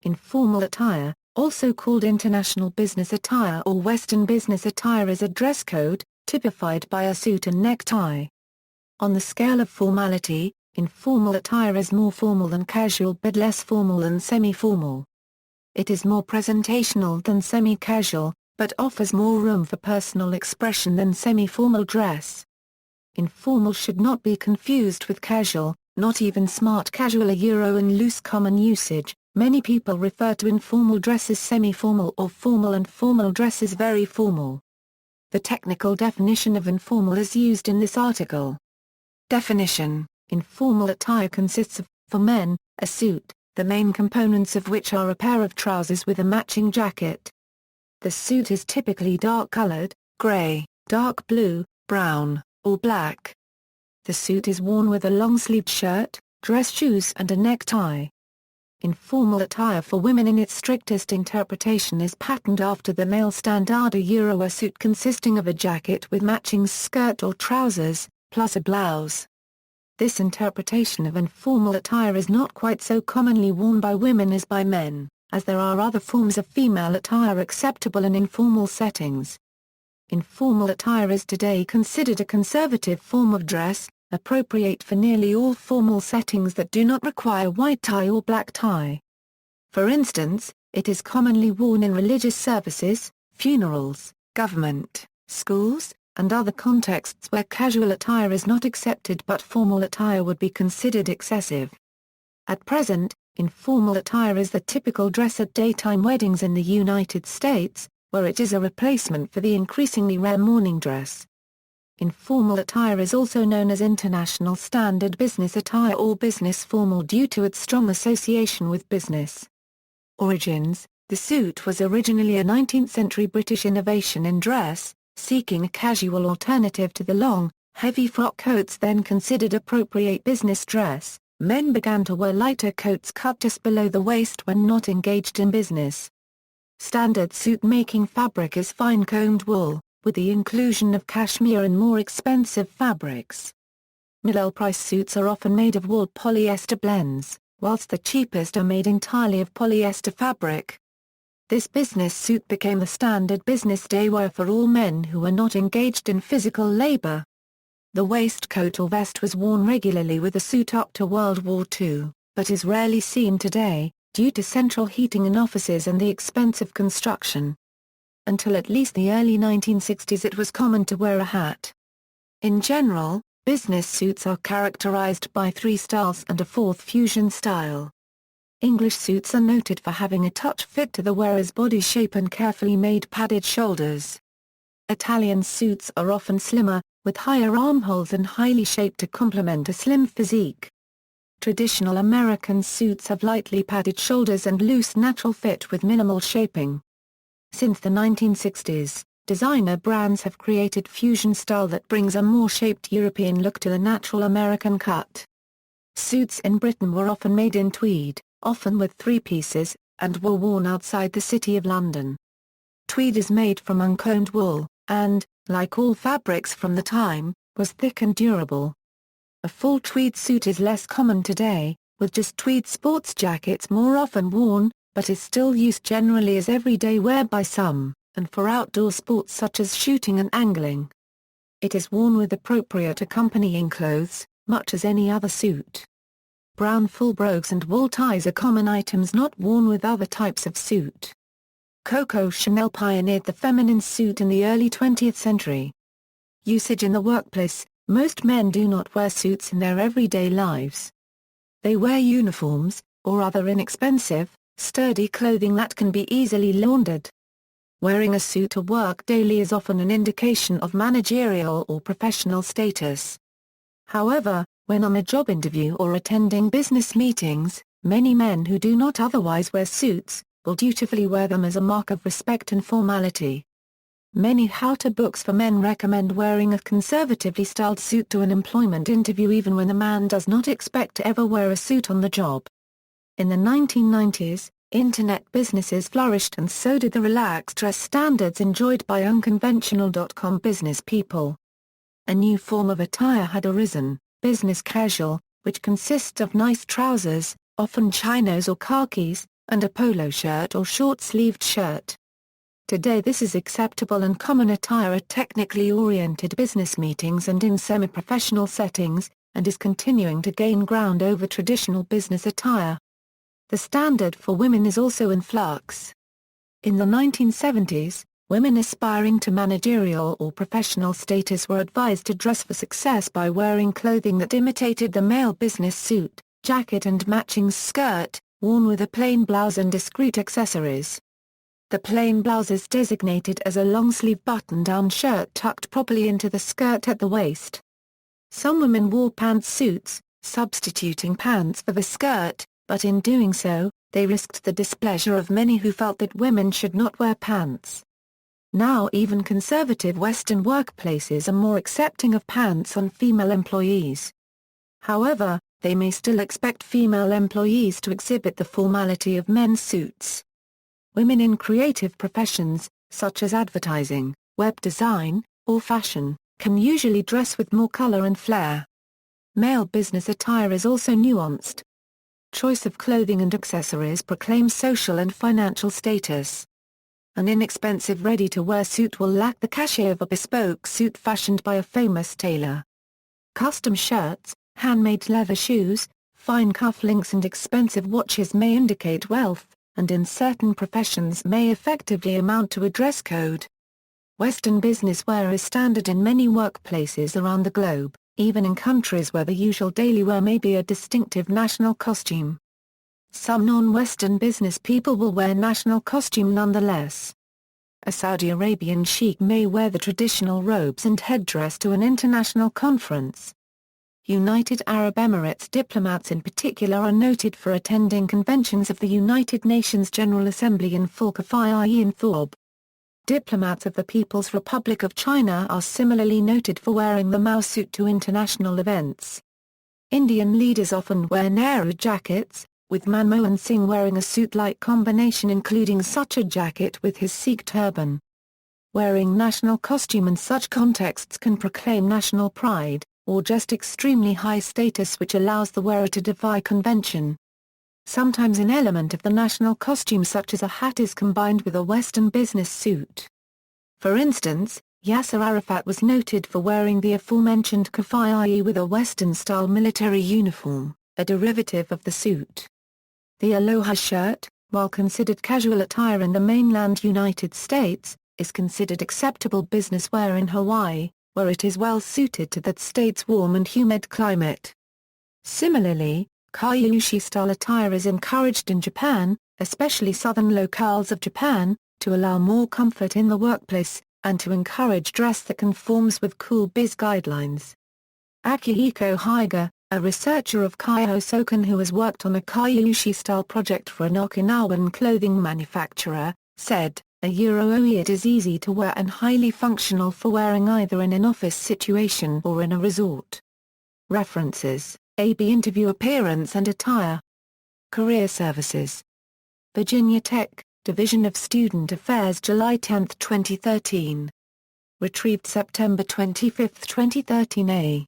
Informal attire, also called international business attire or Western business attire, is a dress code, typified by a suit and necktie. On the scale of formality, informal attire is more formal than casual but less formal than semi-formal. It is more presentational than semi-casual, but offers more room for personal expression than semi-formal dress. Informal should not be confused with casual, not even smart casual. In loose common usage, many people refer to informal dress as semi-formal or formal and formal dress as very formal. The technical definition of informal is used in this article. Definition: informal attire consists of, for men, a suit, the main components of which are a pair of trousers with a matching jacket. The suit is typically dark-colored, gray, dark blue, brown, or black. The suit is worn with a long-sleeved shirt, dress shoes and a necktie. Informal attire for women in its strictest interpretation is patterned after the male standard. A suit consisting of a jacket with matching skirt or trousers, plus a blouse. This interpretation of informal attire is not quite so commonly worn by women as by men, as there are other forms of female attire acceptable in informal settings. Informal attire is today considered a conservative form of dress, appropriate for nearly all formal settings that do not require white tie or black tie. For instance, it is commonly worn in religious services, funerals, government, schools, and other contexts where casual attire is not accepted but formal attire would be considered excessive. At present, informal attire is the typical dress at daytime weddings in the United States, where it is a replacement for the increasingly rare morning dress. Informal attire is also known as international standard business attire or business formal due to its strong association with business. Origins: the suit was originally a 19th-century British innovation in dress, seeking a casual alternative to the long, heavy frock coats then considered appropriate business dress. Men began to wear lighter coats cut just below the waist when not engaged in business. Standard suit-making fabric is fine-combed wool, with the inclusion of cashmere and more expensive fabrics. Middle-price suits are often made of wool polyester blends, whilst the cheapest are made entirely of polyester fabric. This business suit became the standard business day wear for all men who were not engaged in physical labor. The waistcoat or vest was worn regularly with the suit up to World War II, but is rarely seen today, due to central heating in offices and the expense of construction. Until at least the early 1960s it was common to wear a hat. In general, business suits are characterized by 3 styles and a 4th fusion style. English suits are noted for having a touch fit to the wearer's body shape and carefully made padded shoulders. Italian suits are often slimmer, with higher armholes and highly shaped to complement a slim physique. Traditional American suits have lightly padded shoulders and loose natural fit with minimal shaping. Since the 1960s, designer brands have created fusion style that brings a more shaped European look to the natural American cut. Suits in Britain were often made in tweed, often with 3 pieces, and were worn outside the City of London. Tweed is made from uncombed wool, and, like all fabrics from the time, was thick and durable. A full tweed suit is less common today, with just tweed sports jackets more often worn, but is still used generally as everyday wear by some, and for outdoor sports such as shooting and angling. It is worn with appropriate accompanying clothes, much as any other suit. Brown full brogues and wool ties are common items not worn with other types of suit. Coco Chanel pioneered the feminine suit in the early 20th century. Usage in the workplace: most men do not wear suits in their everyday lives. They wear uniforms, or other inexpensive, sturdy clothing that can be easily laundered. Wearing a suit to work daily is often an indication of managerial or professional status. However, when on a job interview or attending business meetings, many men who do not otherwise wear suits, will dutifully wear them as a mark of respect and formality. Many how-to books for men recommend wearing a conservatively styled suit to an employment interview even when the man does not expect to ever wear a suit on the job. In the 1990s, internet businesses flourished and so did the relaxed dress standards enjoyed by unconventional .com business people. A new form of attire had arisen: business casual, which consists of nice trousers, often chinos or khakis, and a polo shirt or short-sleeved shirt. Today this is acceptable and common attire at technically oriented business meetings and in semi-professional settings, and is continuing to gain ground over traditional business attire. The standard for women is also in flux. In the 1970s, women aspiring to managerial or professional status were advised to dress for success by wearing clothing that imitated the male business suit, jacket and matching skirt, worn with a plain blouse and discreet accessories. The plain blouse is designated as a long-sleeve button-down shirt tucked properly into the skirt at the waist. Some women wore pantsuits, substituting pants for the skirt, but in doing so, they risked the displeasure of many who felt that women should not wear pants. Now even conservative Western workplaces are more accepting of pants on female employees. However, they may still expect female employees to exhibit the formality of men's suits. Women in creative professions, such as advertising, web design, or fashion, can usually dress with more color and flair. Male business attire is also nuanced. Choice of clothing and accessories proclaims social and financial status. An inexpensive ready-to-wear suit will lack the cachet of a bespoke suit fashioned by a famous tailor. Custom shirts, handmade leather shoes, fine cufflinks and expensive watches may indicate wealth, and in certain professions may effectively amount to a dress code. Western business wear is standard in many workplaces around the globe, even in countries where the usual daily wear may be a distinctive national costume. Some non-Western business people will wear national costume nonetheless. A Saudi Arabian sheikh may wear the traditional robes and headdress to an international conference. United Arab Emirates diplomats in particular are noted for attending conventions of the United Nations General Assembly in full kafaya and thob. Diplomats of the People's Republic of China are similarly noted for wearing the Mao suit to international events. Indian leaders often wear Nehru jackets, with Manmohan Singh wearing a suit-like combination including such a jacket with his Sikh turban. Wearing national costume in such contexts can proclaim national pride, or just extremely high status which allows the wearer to defy convention. Sometimes an element of the national costume such as a hat is combined with a Western business suit. For instance, Yasser Arafat was noted for wearing the aforementioned kafaya with a Western-style military uniform, a derivative of the suit. The aloha shirt, while considered casual attire in the mainland United States, is considered acceptable business wear in Hawaii, where it is well suited to that state's warm and humid climate. Similarly, Kaiushi-style attire is encouraged in Japan, especially southern locales of Japan, to allow more comfort in the workplace, and to encourage dress that conforms with cool biz guidelines. Akihiko Higa, a researcher of Kaiho Soken who has worked on a Kaiushi-style project for an Okinawan clothing manufacturer, said, it is easy to wear and highly functional for wearing either in an office situation or in a resort. References: AB Interview Appearance and Attire. Career Services. Virginia Tech, Division of Student Affairs, July 10, 2013. Retrieved September 25, 2013.